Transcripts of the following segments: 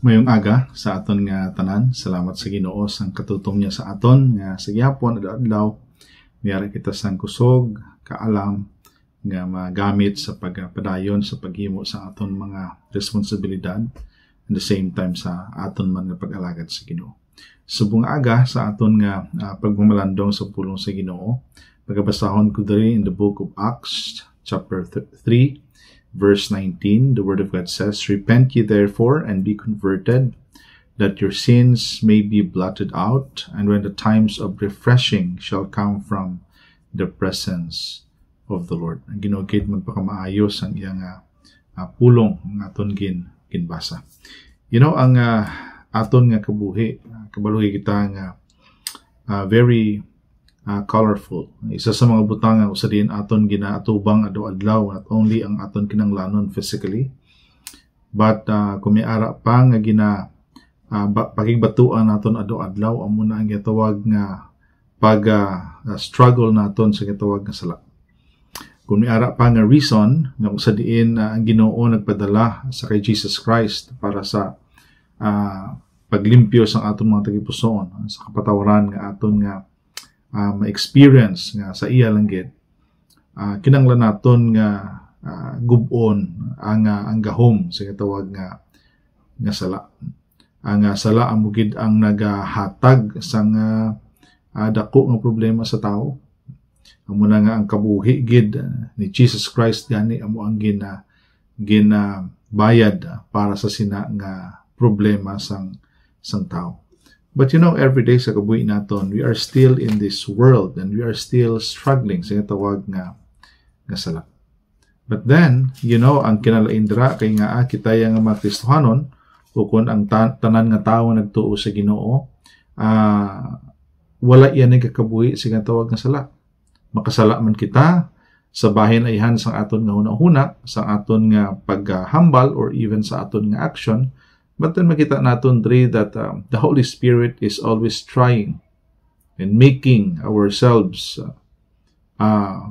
Mayong aga sa aton nga tanan. Salamat sa Ginoo sang katutong niya sa aton nga sa gihapon adlaw miyara kita sang kusog, kaalam nga magamit sa pagpadayon sa paghimo sa aton mga responsibilidad at the same time sa aton man nga pag-alagad sa Ginoo. Subong aga sa aton nga pagmamalandong sa pulong sa Ginoo. Pagabasahon ko diri in the book of Acts chapter 3 verse 19, the Word of God says, "Repent ye therefore, and be converted, that your sins may be blotted out, and when the times of refreshing shall come from the presence of the Lord." Ang ginugid magpakamaayos ang iyang pulong ng aton ginbasa. Ang aton nga kabuhi, kabaluhi kita nga very colorful. Isa sa mga butang nga usa din aton ginaatubang adlaw not only ang aton kinanglanon physically, but kung may ara pa nga pakigbatuan naton adlaw amo na ang gitawag nga struggle naton sa gitawag nga sala. Kung may ara pa nga reason nga usa diin ang Ginoo nagpadala sa kay Jesus Christ para sa paglimpyo sa aton mga tagipusoon, sa kapatawaran nga aton nga ma-experience nga sa iya langgit, kinanglan naton nga gubon ang gahom sa katawag nga sala. Ang sala amugid ang nagahatag sa dako nga problema sa tao. Amo na nga ang kabuhi gid ni Jesus Christ gani amo ang ginabayad para sa sina nga problema sang tao. But every day sa kabuhi naton, we are still in this world and we are still struggling sa tawag nga sala. But then, ang kinalaindra kay nga kita nga mga Kristohanon o kung ang tanan nga tawo nagtuo sa Ginoo, wala yan ang kakabuhi sa tawag nga sala. Makasala man kita sa bahin ayhan sang aton nga hunahuna, sa aton nga paghambal or even sa aton nga action. But then makita natin that the Holy Spirit is always trying and making ourselves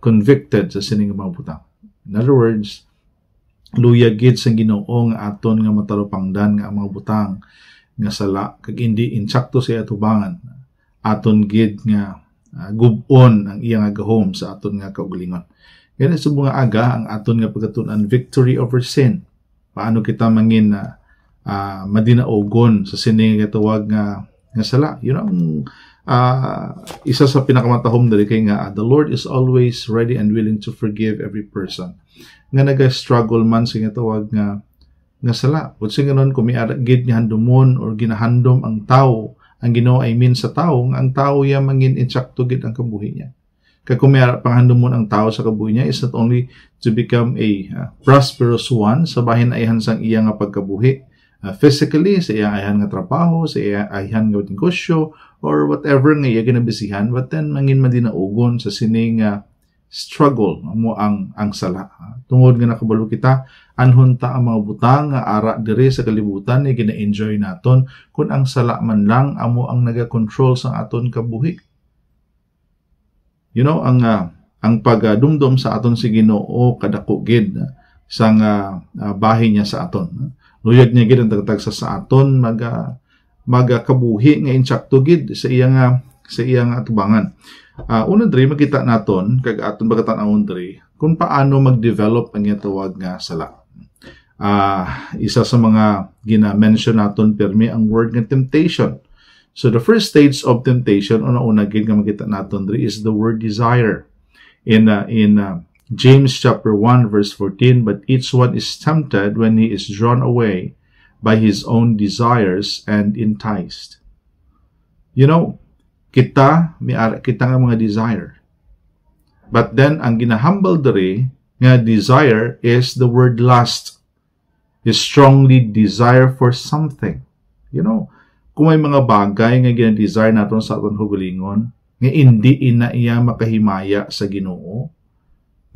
convicted sa sining mga butang. In other words, luyagid sa Ginoo nga aton nga matalupangdan nga mga butang nga sala kag hindi insakto sa atubangan. Aton gid nga gubon ang iya nga gahom sa aton nga kaugalingon. Ganito sa mga aga ang aton nga pagkatun-an victory over sin. Paano kita mangin madinaogon sa sining katawag nga sala. Isa sa pinakamatahom dali kay nga the Lord is always ready and willing to forgive every person nga naga-struggle man sa katawag nga sala. But sa ganon kung may gid ni handumon or ginahandom ang tao, ang Ginoo ay mean sa tao, ang tao ya mangin insakto gid ang kabuhi niya. Kaya kung may panghandumon ang tao sa kabuhi niya is not only to become a prosperous one sa bahin ayhan sang iya nga pagkabuhi, physically, sa iyang ayhan nga trabaho, sa iyang ayhan nga negosyo, or whatever nga iya ginabisihan, but then mangin man din naugon sa sining struggle mo ang sala. Tungod nga nakabalo kita, anhunta ang mga butang nga ara diri sa kalibutan ni gina-enjoy naton kung ang sala man lang amo ang naga-control sa aton kabuhi. Ang pagdumdum sa aton si Ginoo kadako gid sang bahin niya sa aton. Luyag niya gid ang tagtagsa sa aton magakabuhi nga insakto gid sa iyang atubangan. Una diri makita naton kag aton bagatan-awon diri kung paano mag-develop ang tawag nga sala. Isa sa mga gina-mention naton permi ang word nga temptation. So the first stage of temptation una gid nga makita naton diri is the word desire. In James chapter 1 verse 14, "But each one is tempted when he is drawn away by his own desires and enticed." Kita nga mga desire. But then, ang ginahambal diri nga desire is the word lust. You strongly desire for something. Kung may mga bagay nga gina-desire naton sa aton hugalingon, nga hindi iya makahimaya sa Ginoo,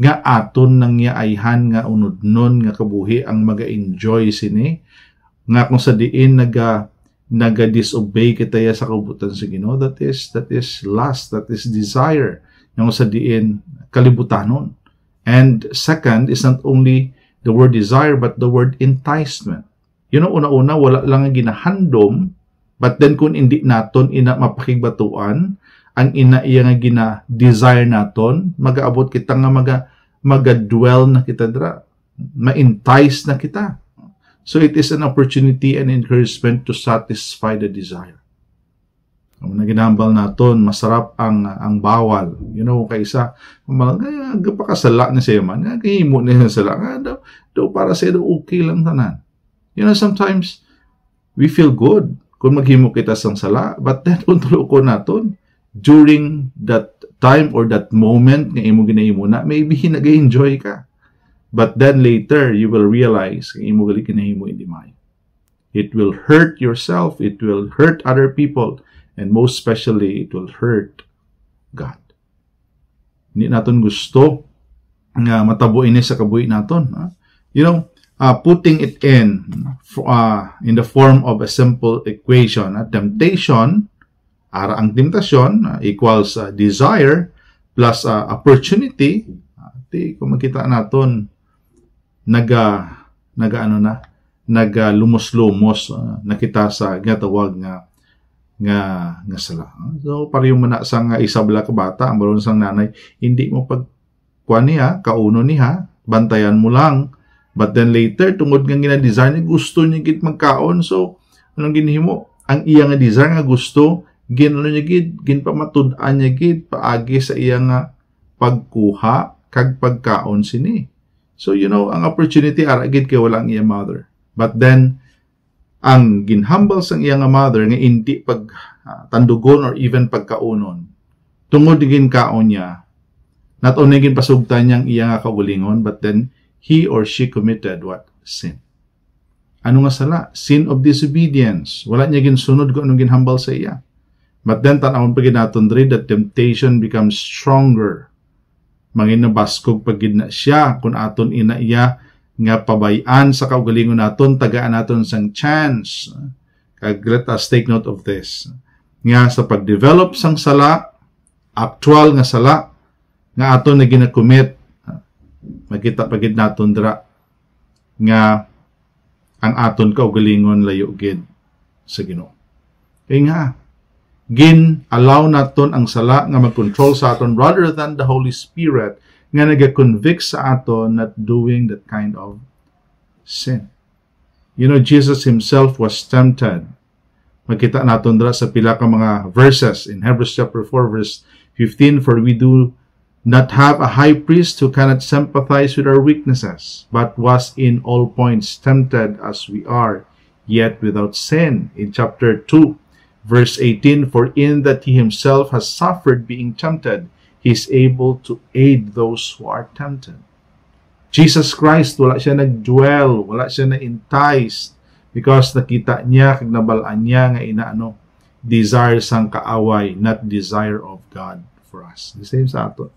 nga aton nang ayhan nga unudnon nga kabuhi ang maga-enjoy sini, nga kung sa diin naga-disobey kitaya sa kabutan sa Ginoo, that is lust, that is desire, yung sa diin kalibutanon. And second is not only the word desire but the word enticement. Una-una, wala lang nga ginahandom, but then kung hindi naton ina mapakigbatuan, ang ina iya nga gina-desire naton, mag-aabot kita nga maga-dwell na kita dra, ma-entice na kita. So it is an opportunity and encouragement to satisfy the desire. Kung naginambal naton, masarap ang bawal. Kaysa, gapakasala na siya man, kahimo na siya sala, daw para siya daw okay lang tanan. Sometimes, we feel good kung maghimo kita sang sala, but then kung tulo ko naton, during that time or that moment nga imo ginahimo na, maybe nag-enjoy ka. But then later, you will realize nga imo gali ginahimo hindi mayo. It will hurt yourself, it will hurt other people, and most especially, it will hurt God. Hindi naton gusto nga matabuin sa kabuhi naton. Putting it in the form of a simple equation. Temptation, ang temptasyon equals desire plus opportunity. Kung makita naton, lumos-lumos na kita sa ginatawag nga sala. So, pareho mo na sang isabla ka bata, ang baron sang nanay, hindi mo pagkuhan niya, kauno niya, bantayan mo lang. But then later, tungod nga gina-desire niya, gusto niya gid magkaon. So, anong ginhimo? Ang iya nga desire nga gusto, ginpamatud-an niya gid, paagi sa iya nga pagkuha, kag pagkaon sini. So, ang opportunity ara gid kay wala ang iya mother. But then, ang ginhambal sang iya nga mother nga hindi tandugon or even pagkaunon. Tungod gin kaon niya, not only gin pasugtan niyang iya nga kaugalingon, but then he or she committed what? Sin. Ano nga sala? Sin of disobedience. Wala niya ginsunod kung anong ginhambal sa iya. But then, tanawon pag naton diri, that temptation becomes stronger. Manginabaskog pag na siya, kung aton ina iya, nga pabayan sa kaugalingon naton, tagaan naton sang chance. Let us take note of this. Nga sa pag-develop sang sala, actual nga sala, nga aton na ginakomit, magkita pagid naton dira, nga ang aton kaugalingon layo gid sa Ginoo. Kaya nga, allow naton ang sala nga mag-control sa aton rather than the Holy Spirit nga nag-convict sa aton not doing that kind of sin. Jesus himself was tempted. Makita naton dira sa pila ka mga verses in Hebrews chapter 4 verse 15, for we do not have a high priest who cannot sympathize with our weaknesses, but was in all points tempted as we are, yet without sin. In chapter 2 verse 18, for in that he himself has suffered being tempted, he is able to aid those who are tempted. Jesus Christ, wala siya nag-dwell, wala siya na-entice, because nakita niya, kag nabalaan niya nga desire sang kaaway, not desire of God for us. The same sa aton.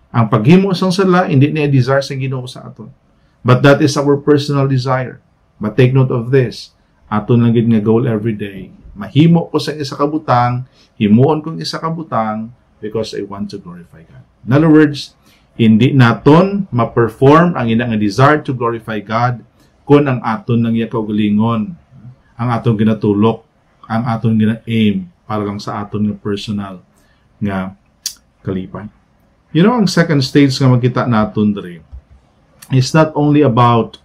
Ang paghimo sang sala, hindi niya desire sa Ginoo sa aton. But that is our personal desire. But take note of this, aton lang gid nga goal every day. Mahimo ko sa isa ka butang, himuon kong isa ka butang, because I want to glorify God. In other words, hindi naton ma-perform ang ina nga desire to glorify God kung ang aton nang iya kaugalingon, ang aton ginatulok, ang aton gina-aim para lang sa aton nga personal nga kalipay. Ang second stage nga makita naton diri is not only about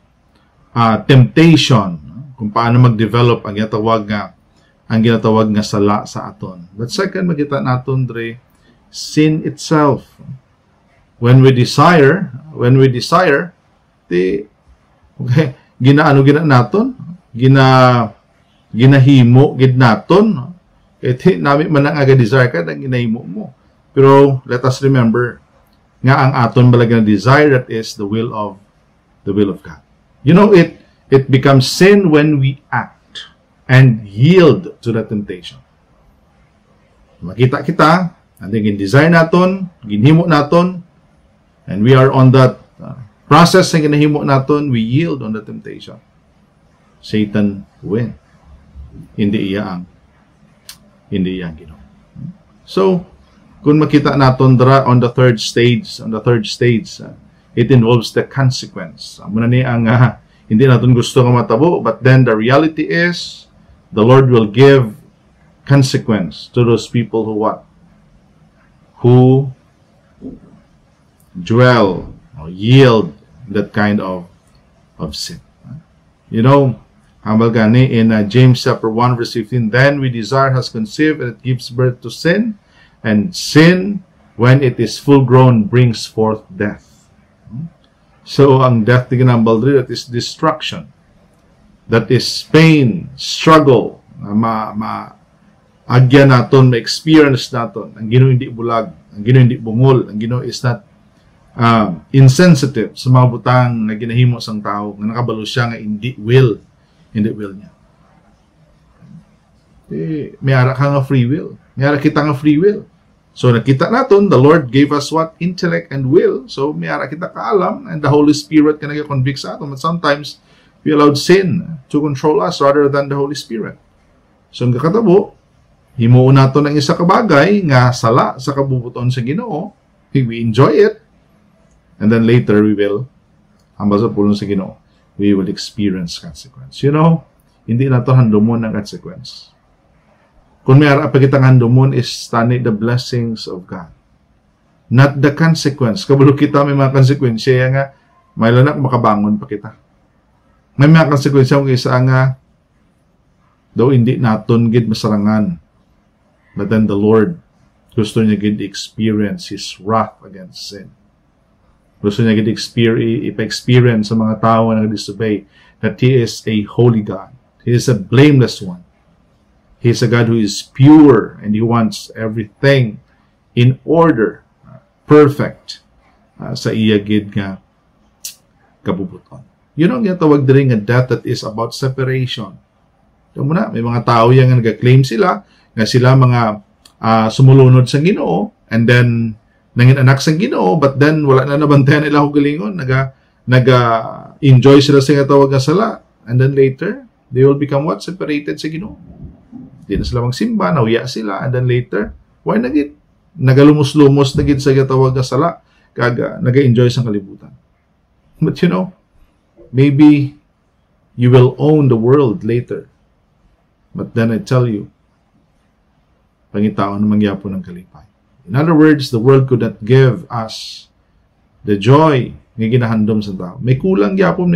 temptation, kung paano mag-develop ang ginatawag nga sala sa aton. But second, makita naton diri sin itself. When we desire, ginahimo gid naton. Kahit nami man ang aga-desire ka, ang ginahimo mo. Pero let us remember, nga ang aton balaga na desire, that is the will of God. It becomes sin when we act and yield to the temptation. Makita kita, ang desire naton, ginhimo naton, and we are on that process ng ginahimo naton, we yield on the temptation. Satan win. Hindi iya ang Ginoo. So, kung makita naton dra on the third stage, it involves the consequence. Muna ni ang hindi natin gusto nga matabo, but then the reality is the Lord will give consequence to those people who what? Who dwell or yield that kind of sin. You know, hambal gani in James chapter 1 verse 15, then we desire has conceived and it gives birth to sin, and sin, when it is full grown, brings forth death. So ang death di ginambal diri, that is destruction, that is pain, struggle, agya naton, ma-experience naton. Ang Ginoo hindi bulag, ang Ginoo hindi bungol, ang Ginoo is not insensitive sa mga butang na ginahimo sang tao, nga nakabalo siya nga hindi will niya. May ara ka nga free will. May ara kita nga free will. So nakita naton, the Lord gave us what? Intellect and will. So may ara kita kaalam, and the Holy Spirit ka nag-convict sa aton. But sometimes we allowed sin to control us rather than the Holy Spirit. So ang kakatabo, himuon naton ang isa ka bagay nga sala sa kabubuton sa Ginoo. We enjoy it, and then later we will, hambal sa pulong sa Ginoo, we will experience consequence. You know, hindi nato handomon ang consequence. Kung may ara pa kitang handomon is tani the blessings of God, not the consequence. Kabalo kita may mga konsekwensya nga may lanak makabangon pa kita. May mga konsekwensya kung isa nga daw hindi naton gid masarangan, but then the Lord gusto niya gid experience His wrath against sin. Gusto niya gid ipa-experience sa mga tao na nag-disobey that He is a holy God. He is a blameless one. He is a God who is pure, and He wants everything in order, perfect, sa iya gid nga kabubuton. Yun ang ginatawag diri nga death that is about separation. Ito muna, may mga tao yang nag-claim sila nga sila mga sumulunod sa Ginoo, and then nangin anak sa Ginoo, but then wala na nabantayan nila hugalingon, naga-enjoy sila sa ginatawag nga sala, and then later they will become what? Separated sa Ginoo. Di na sila magsimba, nauya sila, and then later, why nagit? Nagalumos-lumos nagit sa ginatawag nga sala, kaga naga-enjoy sa kalibutan. But you know, maybe you will own the world later. But then I tell you, pangitaon na mangyapon ng kalipay. In other words, the world could not give us the joy nga ginahandom sa tao. May kulang gyapon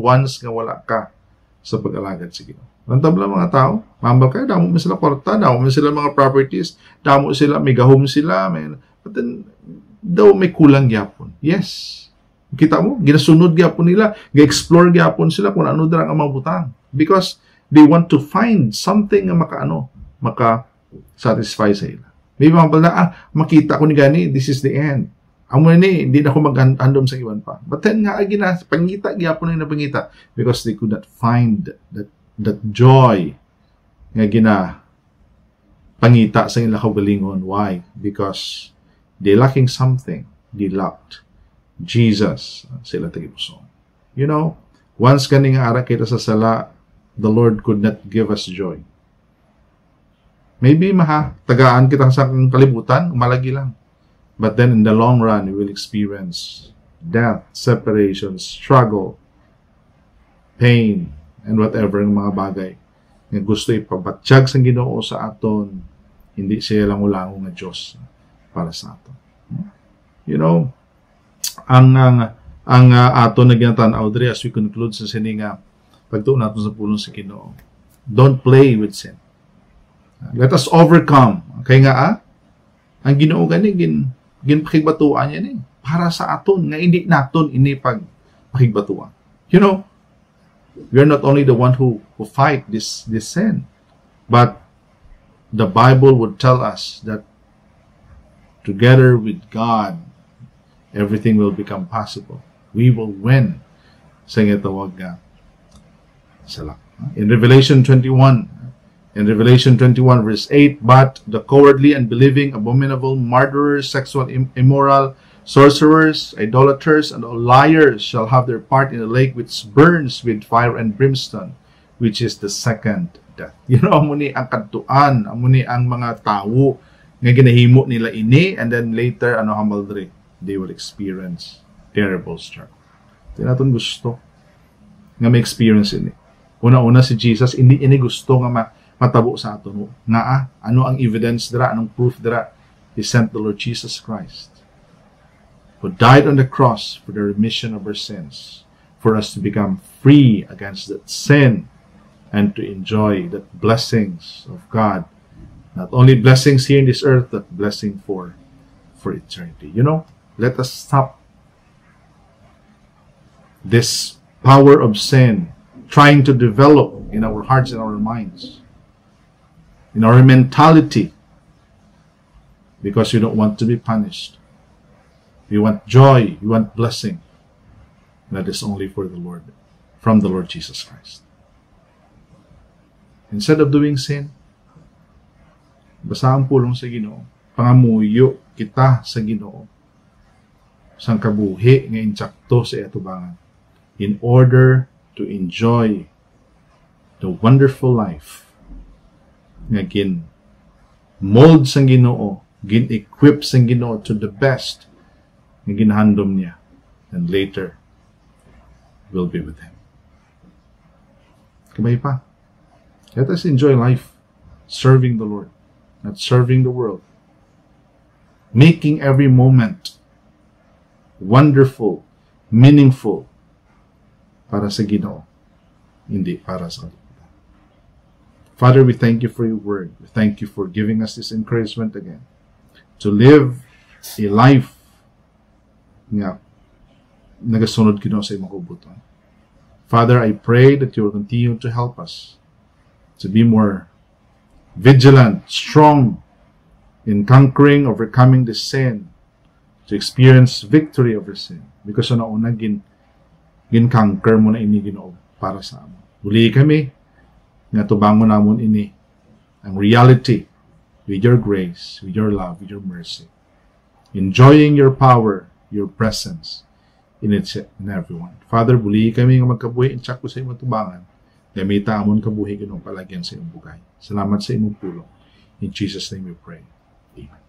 once nga wala ka sa pag-alagad sa Ginoo. Ang tabla mga tao, mambal kayo, damo mo sila kwarta, damo mo sila mga properties, damo sila, may gahom sila, but then, daw may kulang gyapon. Yes. Kita mo, ginasunod gyapon nila, ga-explore gyapon sila kung ano darang ang mga butang. Because they want to find something nga maka-satisfy sa ila. May mga pala, makita ko ni gani, this is the end. Amo ni, hindi na ako mag-handom sa iwan pa. But then nga, pangita gyapon na napangita, because they could not find that joy nga pangita sa ilang kaugalingon. Why? Because they lacking something. They lacked Jesus. Sila tagipuso. You know, once kaning ara kita sa sala, the Lord could not give us joy. Maybe tagaan kita sa kalibutan, umalagi lang. But then in the long run, we will experience death, separation, struggle, pain, and whatever ng mga bagay nga gusto ipabatsyag sa Ginoo sa aton, hindi siya lang ulangon nga Diyos para sa aton. You know, ang aton na ginatanaw diri as we conclude sa sininga pagtuon naton sa pulong sa Ginoo. Don't play with sin. Let us overcome. Kay nga ang Ginoo gani ginpakigbatuan niya ni para sa aton nga hindi naton ini pakigbatuan. You know, we are not only the one who fight this sin, but the Bible would tell us that together with God, everything will become possible. We will win. Sa tawag nga sala. In Revelation 21 verse 8, but the cowardly, unbelieving, abominable, murderers, sexual immoral, sorcerers, idolaters, and all liars shall have their part in the lake which burns with fire and brimstone, which is the second death. You know, amuni ang kadtuan, amuni ang mga tao nga ginahimo nila ini, and then later, hamaldre, they will experience terrible struggle. Di natin gusto. nga may experience ini. Una-una si Jesus, hindi ini gusto nga matabo sa aton. Ano ang evidence dira, anong proof dira? He sent the Lord Jesus Christ, who died on the cross for the remission of our sins, for us to become free against that sin and to enjoy the blessings of God. Not only blessings here in this earth, but blessing for eternity. Let us stop this power of sin trying to develop in our hearts and our minds, in our mentality, because we don't want to be punished. We want joy, we want blessing. That is only for the Lord, from the Lord Jesus Christ. Instead of doing sin, basta ang pulong sa Ginoo, pangamuyo kita sa Ginoo, sang kabuhi nga insakto sa atubangan, in order to enjoy the wonderful life nga mold sang Ginoo, equip sang Ginoo to the best nga ginhandom niya, and later will be with Him. Kamay pa. Let us enjoy life serving the Lord, not serving the world. Making every moment wonderful, meaningful para sa Ginoo, hindi para sa lipunan. Father, we thank you for your word. We thank you for giving us this encouragement again to live a life nga nagasunod Ginoo sa imong kabubuton. Father, I pray that you will continue to help us to be more vigilant, strong in conquering, overcoming the sin, to experience victory over sin. Because una gin-conquer mo na ini Ginoo para sa amo. Uli kami nga tubangon namon ini ang reality with your grace, with your love, with your mercy. Enjoying your power, your presence in everyone. Father, buli kami nga magkabuhi in ko sa imong tubangan. Gamita amon kabuhi Ginoo palagyan sa imong bugay. Salamat sa imong pulong. In Jesus' name we pray. Amen.